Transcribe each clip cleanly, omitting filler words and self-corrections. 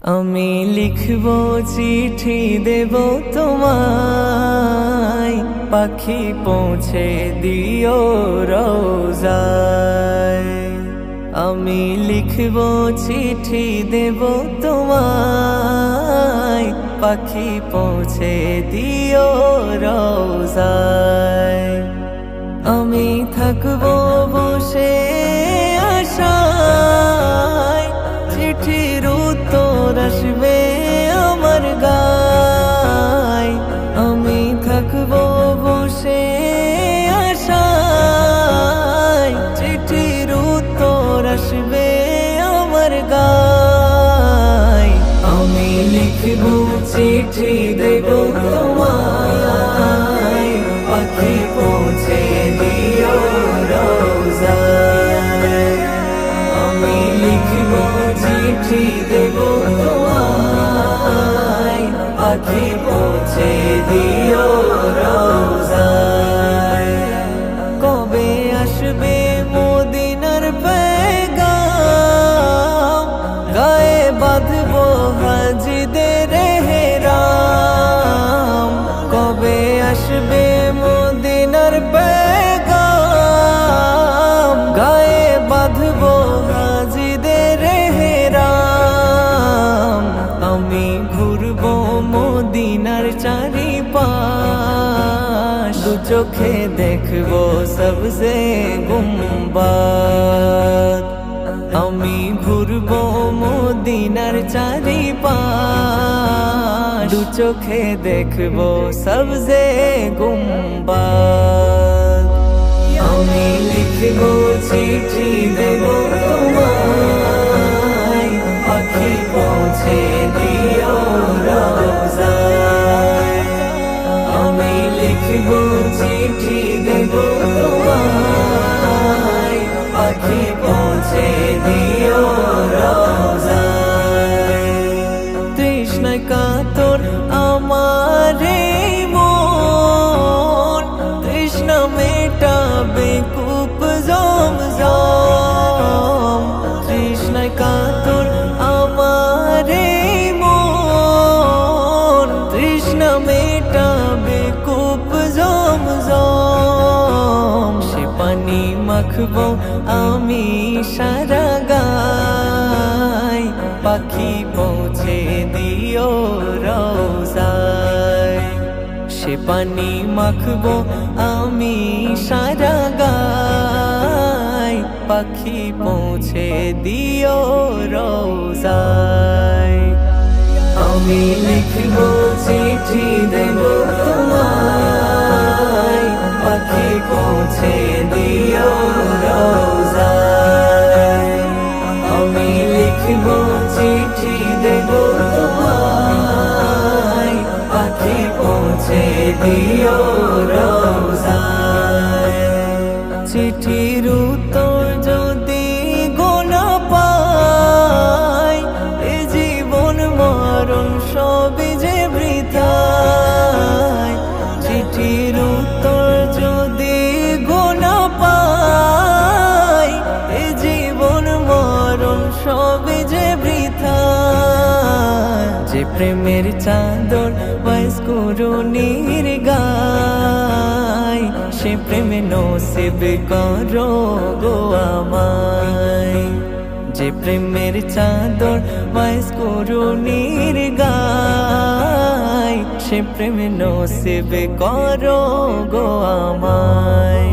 আমি লিখব চিঠি দেব তোমায়, পাখি পৌঁছে দিও রোজায়। আমি লিখব চিঠি দেব তোমায়, পাখি পৌঁছে দিও রোজায়। আমি থাকব বসে আশায়, চিঠির উত্তর আসবে আমার গায়। আমি থাকব বসে আশায়, চিঠির উত্তর আসবে আমার গায়। আমি লিখব চিঠি দেব তোমায়, পাখি পৌঁছে দিও রোজায়। আমি লিখব চিঠি দেব তোমায়, পাখি পৌঁছে দিও রোজায়। কবে আসবে মদিনার পেগাম, গায়ে বাঁধব হাজিদের হেরাম। কবে আসবে মদিনার পেগাম, গায়ে বাঁধব হাজিদের হেরাম। আমি ঘুরব মদিনার চারিপাশ, দু চোখে দেখব সবজে গুম্বাদ। আমি ঘুরব মদিনার চারিপাশ, দু চোখে দেখব সবজে গুম্বাদ। আমি লিখব চিঠি দেব তোমায়, পাখি পৌঁছে দিও রোজায়। আমি লিখব চিঠি দেব তোমায়, পাখি পৌঁছে দিও রোজায়। তৃষ্ণায় কাতর আমার এই মন, তৃষ্ণা মেটাবে কূপ জমজম। তৃষ্ণায় কাতর আমার এই মন, তৃষ্ণা মেটাবে কূপ জমজম। সে পানি মাখব আমি সারা গায়, পাখি পৌঁছে দিও রোজায়। সে পানি মাখব আমি সারা গায়, পাখি পৌঁছে দিও রোজায়। আমি লিখব চিঠি দেব তোমায়, পাখি পৌঁছে দিও রোজায়। আমি লিখব চিঠি দেব তোমায়, পাখি পৌঁছে দিও রোজায়। চিঠির উত্তর যদি গোনা পাই, এ জীবন মরণ সবই যে বৃথায়। চিঠির উত্তর যদি গোনা পাই, এ জীবন মরণ সবই যে বৃথায়। যে প্রেমের চাদর বয়স করুণীর গায়, সে প্রেমে নসিব করো গো আমায়। যে প্রেমের চাদর বয়স করুণীর গায়, সে প্রেমে নসিব করো গো আমায়।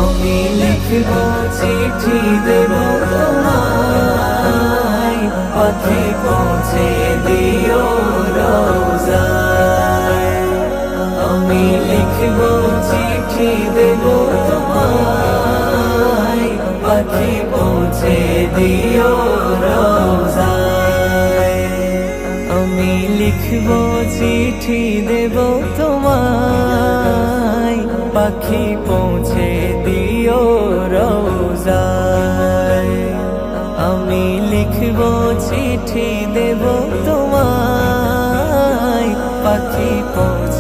আমি লিখব চিঠি দেব তোমায়, পাখি পৌঁছে দিও রোজায়। আমি লিখব চিঠি দেব তোমায়, পাখি পৌঁছে দিও রোজায়। আমি লিখব চিঠি দেব তোমায়, পাখি পৌঁছে দিও রোজায়। আমি লিখব চিঠি দেব তোমায়, পাখি পৌঁছে